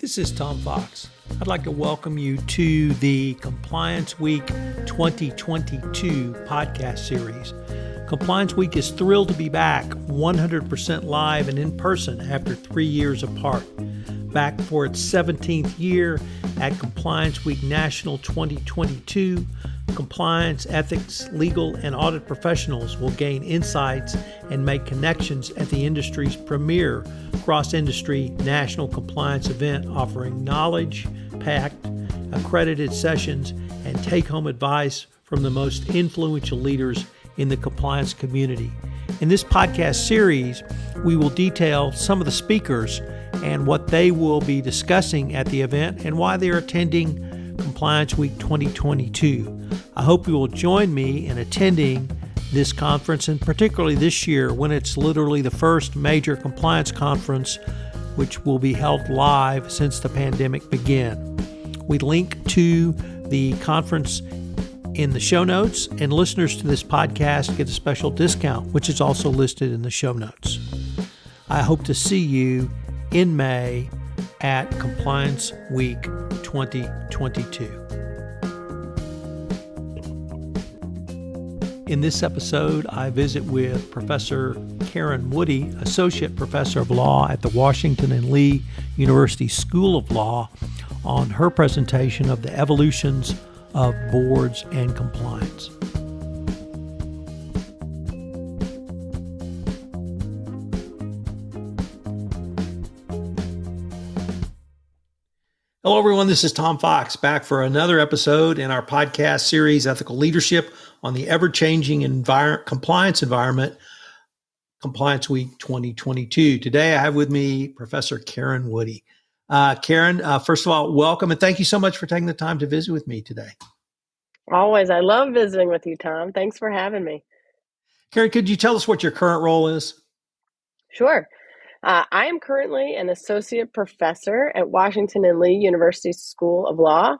This is Tom Fox. I'd like to welcome you to the Compliance Week 2022 podcast series. Compliance Week is thrilled to be back 100% live and in person after 3 years apart. Back for its 17th year at Compliance Week National 2022, compliance, ethics, legal, and audit professionals will gain insights and make connections at the industry's premier cross-industry national compliance event, offering knowledge-packed, accredited sessions and take-home advice from the most influential leaders in the compliance community. In this podcast series, we will detail some of the speakers and what they will be discussing at the event and why they're attending Compliance Week 2022. I hope you will join me in attending this conference, and particularly this year when it's literally the first major compliance conference which will be held live since the pandemic began. We link to the conference in the show notes, and listeners to this podcast get a special discount, which is also listed in the show notes. I hope to see you in May at Compliance Week 2022. In this episode, I visit with Professor Karen Woody, Associate Professor of Law at the Washington and Lee University School of Law, on her presentation of the evolutions of boards and compliance. Hello, everyone. This is Tom Fox, back for another episode in our podcast series, Ethical Leadership, on the ever-changing compliance environment, Compliance Week 2022. Today, I have with me Professor Karen Woody. Karen, first of all, welcome, and thank you so much for taking the time to visit with me today. Always. I love visiting with you, Tom. Thanks for having me. Karen, could you tell us what your current role is? Sure. I am currently an associate professor at Washington and Lee University School of Law.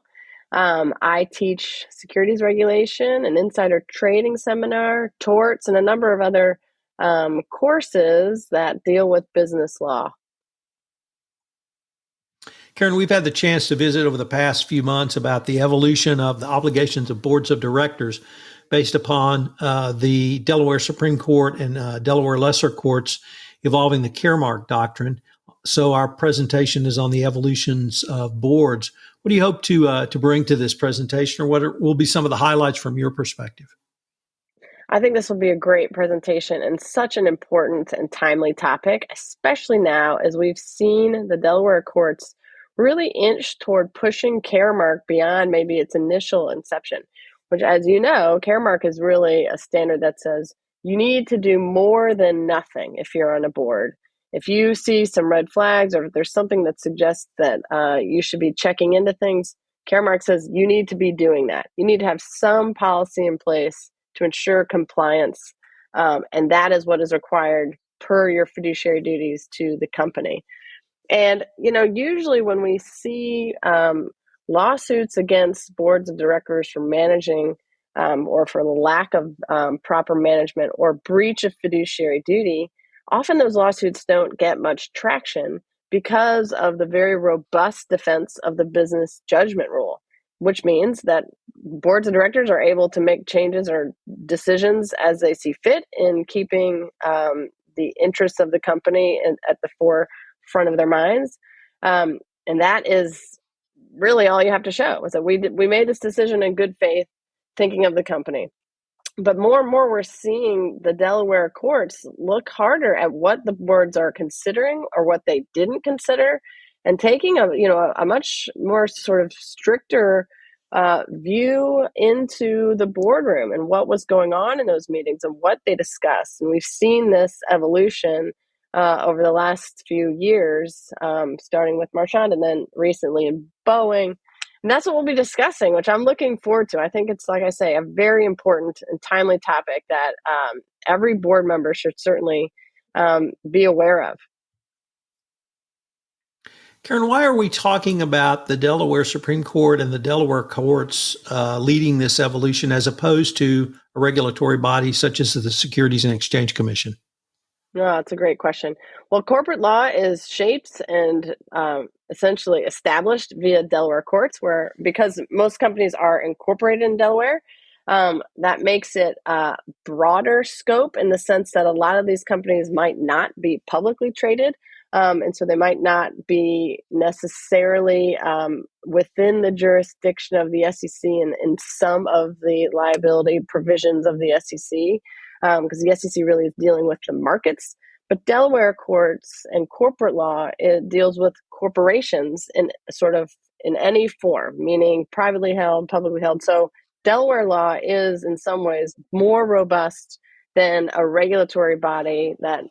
I teach securities regulation, an insider trading seminar, torts, and a number of other courses that deal with business law. Karen, we've had the chance to visit over the past few months about the evolution of the obligations of boards of directors based upon the Delaware Supreme Court and Delaware lesser courts evolving the Caremark doctrine. So our presentation is on the evolutions of boards. What do you hope to bring to this presentation, or what will be some of the highlights from your perspective? I think this will be a great presentation and such an important and timely topic, especially now as we've seen the Delaware courts really inch toward pushing Caremark beyond maybe its initial inception, which, as you know, Caremark is really a standard that says you need to do more than nothing if you're on a board. If you see some red flags, or if there's something that suggests that you should be checking into things, Caremark says you need to be doing that. You need to have some policy in place to ensure compliance, and that is what is required per your fiduciary duties to the company. And, usually when we see lawsuits against boards of directors for managing or for lack of proper management or breach of fiduciary duty, often those lawsuits don't get much traction because of the very robust defense of the business judgment rule, which means that boards of directors are able to make changes or decisions as they see fit in keeping the interests of the company at the forefront of their minds. And that is really all you have to show, is that we made this decision in good faith, thinking of the company. But more and more, we're seeing the Delaware courts look harder at what the boards are considering or what they didn't consider, and taking a much more sort of stricter view into the boardroom and what was going on in those meetings and what they discussed. And we've seen this evolution over the last few years, starting with Marchand and then recently in Boeing. And that's what we'll be discussing, which I'm looking forward to. I think it's, like I say, a very important and timely topic that every board member should certainly be aware of. Karen, why are we talking about the Delaware Supreme Court and the Delaware courts leading this evolution as opposed to a regulatory body such as the Securities and Exchange Commission? No, that's a great question. Well, corporate law is shaped and essentially established via Delaware courts, where because most companies are incorporated in Delaware, that makes it a broader scope in the sense that a lot of these companies might not be publicly traded. And so they might not be necessarily within the jurisdiction of the SEC in some of the liability provisions of the SEC, because the SEC really is dealing with the markets. But Delaware courts and corporate law, it deals with corporations in sort of in any form, meaning privately held, publicly held. So Delaware law is in some ways more robust than a regulatory body that,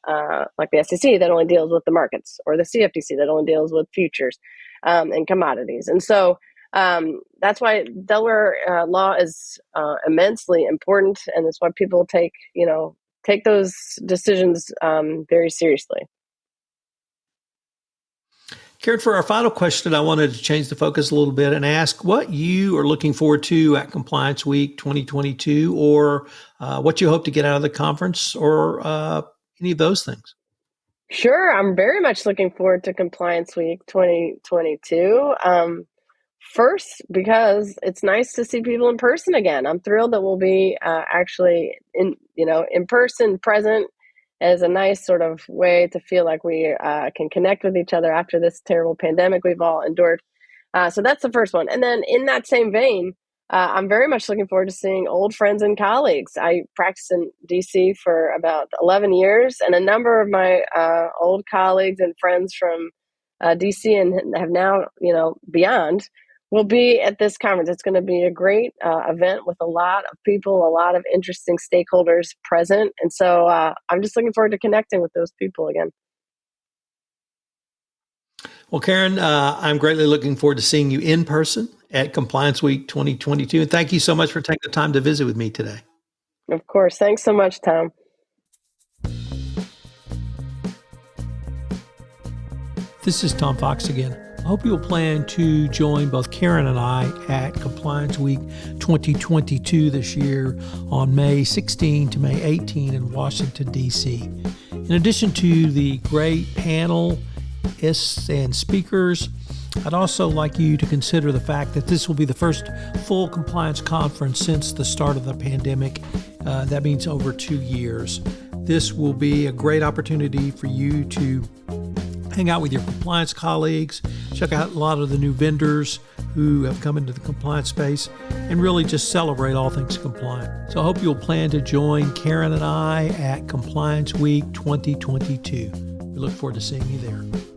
like the SEC, that only deals with the markets, or the CFTC that only deals with futures and commodities. And so that's why Delaware law is immensely important, and that's why people take those decisions very seriously. Karen, for our final question, I wanted to change the focus a little bit and ask what you are looking forward to at Compliance Week 2022, or what you hope to get out of the conference, or any of those things. Sure, I'm very much looking forward to Compliance Week 2022. First, because it's nice to see people in person again. I'm thrilled that we'll be actually in person, present, as a nice sort of way to feel like we can connect with each other after this terrible pandemic we've all endured. So that's the first one. And then in that same vein, I'm very much looking forward to seeing old friends and colleagues. I practiced in DC for about 11 years, and a number of my old colleagues and friends from DC and have now, beyond, will be at this conference. It's going to be a great event with a lot of people, a lot of interesting stakeholders present. And so I'm just looking forward to connecting with those people again. Well, Karen, I'm greatly looking forward to seeing you in person at Compliance Week 2022. And thank you so much for taking the time to visit with me today. Of course. Thanks so much, Tom. This is Tom Fox again. I hope you'll plan to join both Karen and I at Compliance Week 2022 this year on May 16 to May 18 in Washington, D.C. In addition to the great panelists and speakers, I'd also like you to consider the fact that this will be the first full compliance conference since the start of the pandemic. That means over 2 years. This will be a great opportunity for you to hang out with your compliance colleagues, check out a lot of the new vendors who have come into the compliance space, and really just celebrate all things compliant. So I hope you'll plan to join Karen and I at Compliance Week 2022. We look forward to seeing you there.